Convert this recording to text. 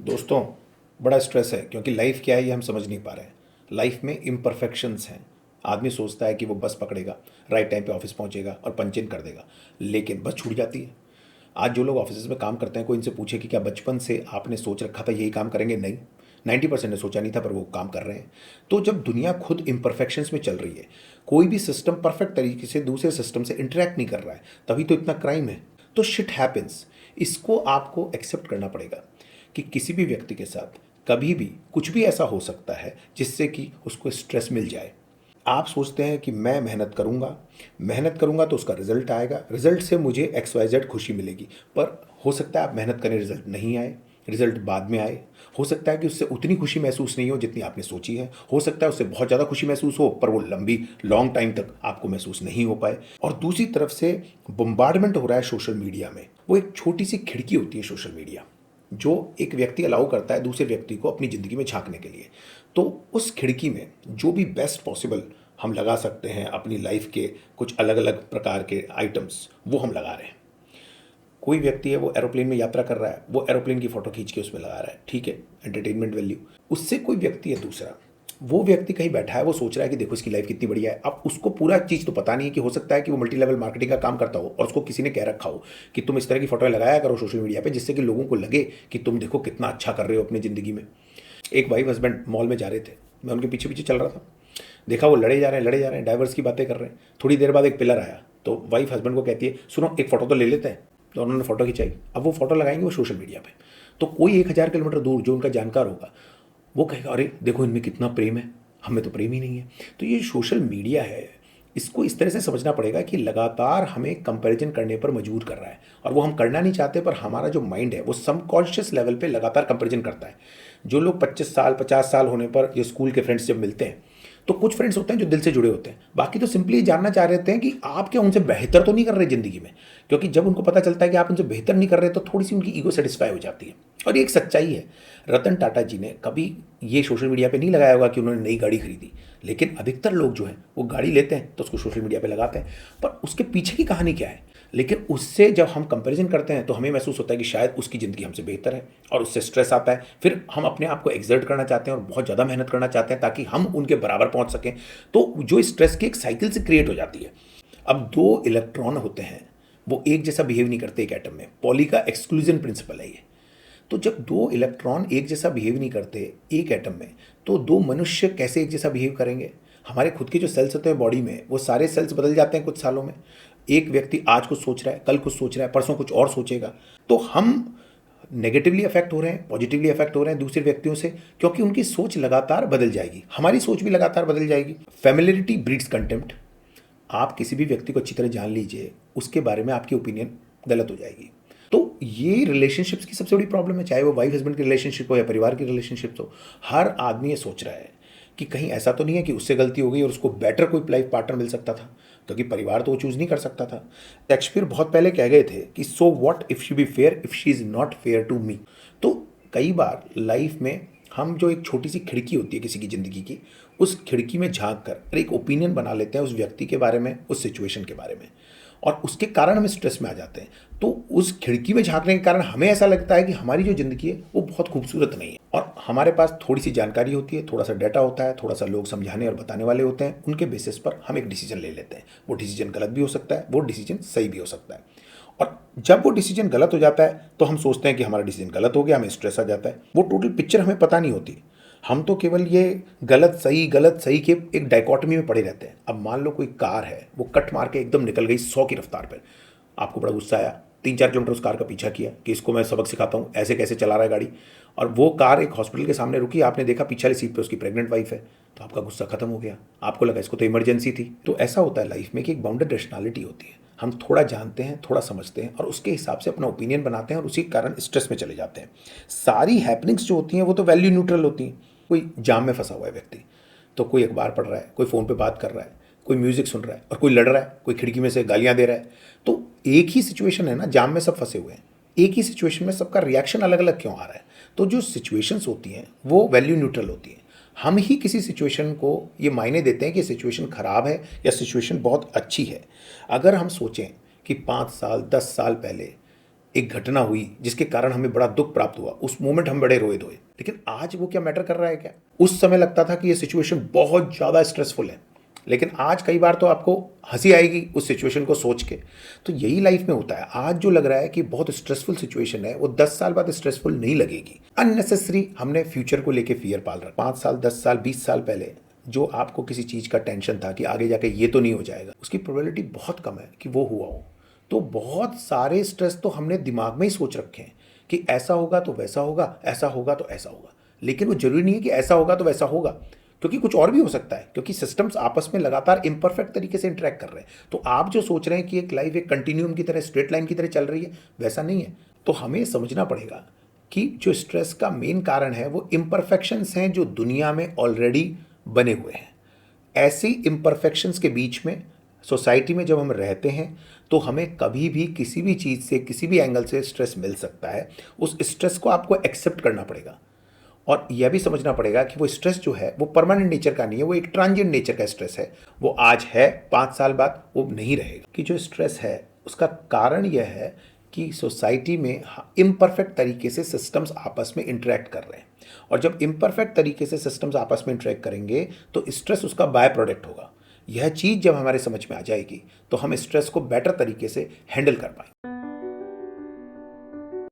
दोस्तों, बड़ा स्ट्रेस है क्योंकि लाइफ क्या है ये हम समझ नहीं पा रहे हैं। लाइफ में इम्परफेक्शंस हैं। आदमी सोचता है कि वो बस पकड़ेगा, राइट टाइम पे ऑफिस पहुंचेगा और पंच इन कर देगा, लेकिन बस छूट जाती है। आज जो लोग ऑफिस में काम करते हैं, कोई इनसे पूछे कि क्या बचपन से आपने सोच रखा था यही काम करेंगे? नहीं, 90% ने सोचा नहीं था, पर वो काम कर रहे हैं। तो जब दुनिया खुद इम्परफेक्शंस में चल रही है, कोई भी सिस्टम परफेक्ट तरीके से दूसरे सिस्टम से इंटरेक्ट नहीं कर रहा है, तभी तो इतना क्राइम है। तो शिट हैपेंस। इसको आपको एक्सेप्ट करना पड़ेगा कि किसी भी व्यक्ति के साथ कभी भी कुछ भी ऐसा हो सकता है जिससे कि उसको स्ट्रेस मिल जाए। आप सोचते हैं कि मैं मेहनत करूंगा तो उसका रिजल्ट आएगा, रिजल्ट से मुझे एक्स वाई जेड खुशी मिलेगी। पर हो सकता है आप मेहनत करें, रिजल्ट नहीं आए, रिजल्ट बाद में आए। हो सकता है कि उससे उतनी खुशी महसूस नहीं हो जितनी आपने सोची है। हो सकता है उससे बहुत ज़्यादा खुशी महसूस हो, पर वो लंबी लॉन्ग टाइम तक आपको महसूस नहीं हो पाए। और दूसरी तरफ से बम्बार्डमेंट हो रहा है सोशल मीडिया में। वो एक छोटी सी खिड़की होती है सोशल मीडिया, जो एक व्यक्ति अलाउ करता है दूसरे व्यक्ति को अपनी ज़िंदगी में झांकने के लिए। तो उस खिड़की में जो भी बेस्ट पॉसिबल हम लगा सकते हैं, अपनी लाइफ के कुछ अलग अलग प्रकार के आइटम्स, वो हम लगा रहे हैं। कोई व्यक्ति है, वो एरोप्लेन में यात्रा कर रहा है, वो एरोप्लेन की फ़ोटो खींच के उसमें लगा रहा है, ठीक है, एंटरटेनमेंट वैल्यू। उससे कोई व्यक्ति है दूसरा, वो व्यक्ति कहीं बैठा है, वो सोच रहा है कि देखो इसकी लाइफ कितनी बढ़िया है। अब उसको पूरा चीज़ तो पता नहीं है कि हो सकता है कि वो मल्टी लेवल मार्केटिंग का काम करता हो और उसको किसी ने कह रखा हो कि तुम इस तरह की फोटो लगाया करो सोशल मीडिया पे, जिससे कि लोगों को लगे कि तुम देखो कितना अच्छा कर रहे हो अपनी ज़िंदगी में। एक वाइफ हस्बैंड मॉल में जा रहे थे, मैं उनके पीछे पीछे चल रहा था। देखा वो लड़े जा रहे हैं, डाइवर्स की बातें कर रहे हैं। थोड़ी देर बाद एक पिलर आया, तो वाइफ हस्बैंड को कहती है, सुनो एक फ़ोटो तो ले लेते हैं। तो उन्होंने फ़ोटो खिंचाई। अब वो फ़ोटो लगाएंगे वो सोशल मीडिया पे, तो कोई 1,000 किलोमीटर दूर जो उनका जानकार होगा, वो कहेगा अरे देखो इनमें कितना प्रेम है, हमें तो प्रेम ही नहीं है। तो ये सोशल मीडिया है, इसको इस तरह से समझना पड़ेगा कि लगातार हमें कंपैरिजन करने पर मजबूर कर रहा है। और वो हम करना नहीं चाहते, पर हमारा जो माइंड है वो सबकॉन्शियस लेवल पे लगातार कंपैरिजन करता है। जो लोग 25 साल 50 साल होने पर ये स्कूल के फ्रेंड्स जब मिलते हैं, तो कुछ फ्रेंड्स होते हैं जो दिल से जुड़े होते हैं, बाकी तो सिंपली जानना चाह रहे हैं कि आप क्या उनसे बेहतर तो नहीं कर रहे ज़िंदगी में। क्योंकि जब उनको पता चलता है कि आप उनसे बेहतर नहीं कर रहे, तो थोड़ी सी उनकी ईगो सेटिस्फाई हो जाती है। और ये एक सच्चाई है। रतन टाटा जी ने कभी ये सोशल मीडिया पे नहीं लगाया होगा कि उन्होंने नई गाड़ी खरीदी, लेकिन अधिकतर लोग जो हैं वो गाड़ी लेते हैं तो उसको सोशल मीडिया पे लगाते हैं। पर उसके पीछे की कहानी क्या है? लेकिन उससे जब हम कंपैरिजन करते हैं तो हमें महसूस होता है कि शायद उसकी ज़िंदगी हमसे बेहतर है, और उससे स्ट्रेस आता है। फिर हम अपने आप को एक्सर्ट करना चाहते हैं और बहुत ज़्यादा मेहनत करना चाहते हैं ताकि हम उनके बराबर पहुंच सकें। तो जो स्ट्रेस की एक साइकिल से क्रिएट हो जाती है। अब दो इलेक्ट्रॉन होते हैं, वो एक जैसा बिहेव नहीं करते एक एटम में। पॉली का एक्सक्लूजन प्रिंसिपल है ये। तो जब दो इलेक्ट्रॉन एक जैसा बिहेव नहीं करते एक एटम में, तो दो मनुष्य कैसे एक जैसा बिहेव करेंगे? हमारे खुद के जो सेल्स होते हैं बॉडी में, वो सारे सेल्स बदल जाते हैं कुछ सालों में। एक व्यक्ति आज कुछ सोच रहा है, कल कुछ सोच रहा है, परसों कुछ और सोचेगा। तो हम नेगेटिवली अफेक्ट हो रहे हैं, पॉजिटिवली अफेक्ट हो रहे हैं दूसरे व्यक्तियों से, क्योंकि उनकी सोच लगातार बदल जाएगी, हमारी सोच भी लगातार बदल जाएगी। Familiarity breeds contempt. आप किसी भी व्यक्ति को अच्छी तरह जान लीजिए, उसके बारे में आपकी ओपिनियन गलत हो जाएगी। तो ये रिलेशनशिप्स की सबसे बड़ी प्रॉब्लम है, चाहे वो वाइफ हस्बैंड की रिलेशनशिप हो या परिवार की रिलेशनशिप हो। हर आदमी ये सोच रहा है कि कहीं ऐसा तो नहीं है कि उससे गलती हो गई और उसको बेटर कोई लाइफ पार्टनर मिल सकता था, क्योंकि परिवार तो वो चूज नहीं कर सकता था। शेक्सपियर बहुत पहले कह गए थे कि so what if she be fair if she is not fair to me. तो कई बार लाइफ में हम जो एक छोटी सी खिड़की होती है किसी की ज़िंदगी की, उस खिड़की में झांक कर एक ओपिनियन बना लेते हैं उस व्यक्ति के बारे में, उस सिचुएशन के बारे में, और उसके कारण हम स्ट्रेस में आ जाते हैं। तो उस खिड़की में झांकने के कारण हमें ऐसा लगता है कि हमारी जो ज़िंदगी है वो बहुत खूबसूरत नहीं है। और हमारे पास थोड़ी सी जानकारी होती है, थोड़ा सा डाटा होता है, थोड़ा सा लोग समझाने और बताने वाले होते हैं, उनके बेसिस पर हम एक डिसीजन ले लेते हैं। वो डिसीजन गलत भी हो सकता है, वो डिसीजन सही भी हो सकता है। और जब वो डिसीजन गलत हो जाता है तो हम सोचते हैं कि हमारा डिसीजन गलत हो गया, हमें स्ट्रेस आ जाता है। वो टोटल पिक्चर हमें पता नहीं होती। हम तो केवल ये गलत सही के एक डायकॉटमी में पड़े रहते हैं। अब मान लो कोई कार है, वो कट मार के एकदम निकल गई 100 की रफ्तार पर। आपको बड़ा गुस्सा आया, 3-4 किलोमीटर उस कार का पीछा किया कि इसको मैं सबक सिखाता हूँ, ऐसे कैसे चला रहा है गाड़ी। और वो कार एक हॉस्पिटल के सामने रुकी, आपने देखा पीछे वाली सीट पे उसकी प्रेग्नेंट वाइफ है, तो आपका गुस्सा खत्म हो गया। आपको लगा इसको तो इमरजेंसी थी। तो ऐसा होता है लाइफ में कि एक बाउंडेड रैशनैलिटी होती है। हम थोड़ा जानते हैं, थोड़ा समझते हैं और उसके हिसाब से अपना ओपिनियन बनाते हैं, और उसी कारण स्ट्रेस में चले जाते हैं। सारी हैपनिंग्स जो होती हैं वो तो वैल्यू न्यूट्रल होती हैं। कोई जाम में फंसा हुआ है व्यक्ति, तो कोई अखबार पढ़ रहा है, कोई फ़ोन पे बात कर रहा है, कोई म्यूज़िक सुन रहा है, और कोई लड़ रहा है, कोई खिड़की में से गालियाँ दे रहा है। तो एक ही सिचुएशन है ना, जाम में सब फंसे हुए हैं। एक ही सिचुएशन में सबका रिएक्शन अलग अलग क्यों आ रहा है? तो जो सिचुएशंस होती हैं वो वैल्यू न्यूट्रल होती हैं। हम ही किसी सिचुएशन को ये मायने देते हैं कि सिचुएशन ख़राब है या सिचुएशन बहुत अच्छी है। अगर हम सोचें कि 5 साल 10 साल पहले एक घटना हुई जिसके कारण हमें बड़ा दुख प्राप्त हुआ, उस मोमेंट हम बड़े रोए धोए, लेकिन आज वो क्या मैटर कर रहा है क्या? उस समय लगता था कि ये सिचुएशन बहुत ज़्यादा स्ट्रेसफुल है, लेकिन आज कई बार तो आपको हंसी आएगी उस सिचुएशन को सोच के। तो यही लाइफ में होता है, आज जो लग रहा है कि बहुत स्ट्रेसफुल सिचुएशन है, वो 10 साल बाद स्ट्रेसफुल नहीं लगेगी। अननेसेसरी हमने फ्यूचर को लेके फियर पाल रहा। 5 साल, 10 साल, 20 साल पहले जो आपको किसी चीज़ का टेंशन था कि आगे जाके ये तो नहीं हो जाएगा, उसकी प्रोबेबिलिटी बहुत कम है कि वो हुआ हो। तो बहुत सारे स्ट्रेस तो हमने दिमाग में ही सोच रखे हैं कि ऐसा होगा तो वैसा होगा, ऐसा होगा तो ऐसा होगा, लेकिन वो जरूरी नहीं है कि ऐसा होगा तो वैसा होगा, क्योंकि कुछ और भी हो सकता है, क्योंकि सिस्टम्स आपस में लगातार इम्परफेक्ट तरीके से इंटरेक्ट कर रहे हैं। तो आप जो सोच रहे हैं कि एक लाइफ एक कंटिन्यूम की तरह, स्ट्रेट लाइन की तरह चल रही है, वैसा नहीं है। तो हमें समझना पड़ेगा कि जो स्ट्रेस का मेन कारण है वो इम्परफेक्शंस हैं जो दुनिया में ऑलरेडी बने हुए हैं। ऐसी इम्परफेक्शंस के बीच में सोसाइटी में जब हम रहते हैं तो हमें कभी भी किसी भी चीज़ से, किसी भी एंगल से स्ट्रेस मिल सकता है। उस स्ट्रेस को आपको एक्सेप्ट करना पड़ेगा और यह भी समझना पड़ेगा कि वो स्ट्रेस जो है वो परमानेंट नेचर का नहीं है, वो एक ट्रांजिएंट नेचर का स्ट्रेस है। वो आज है, 5 साल बाद वो नहीं रहेगा। कि जो स्ट्रेस है उसका कारण यह है कि सोसाइटी में इम्परफेक्ट तरीके से सिस्टम्स आपस में इंटरेक्ट कर रहे हैं, और जब इम्परफेक्ट तरीके से सिस्टम्स आपस में इंटरेक्ट करेंगे तो स्ट्रेस उसका बाय प्रोडक्ट होगा। यह चीज़ जब हमारे समझ में आ जाएगी तो हम स्ट्रेस को बेटर तरीके से हैंडल कर पाएंगे।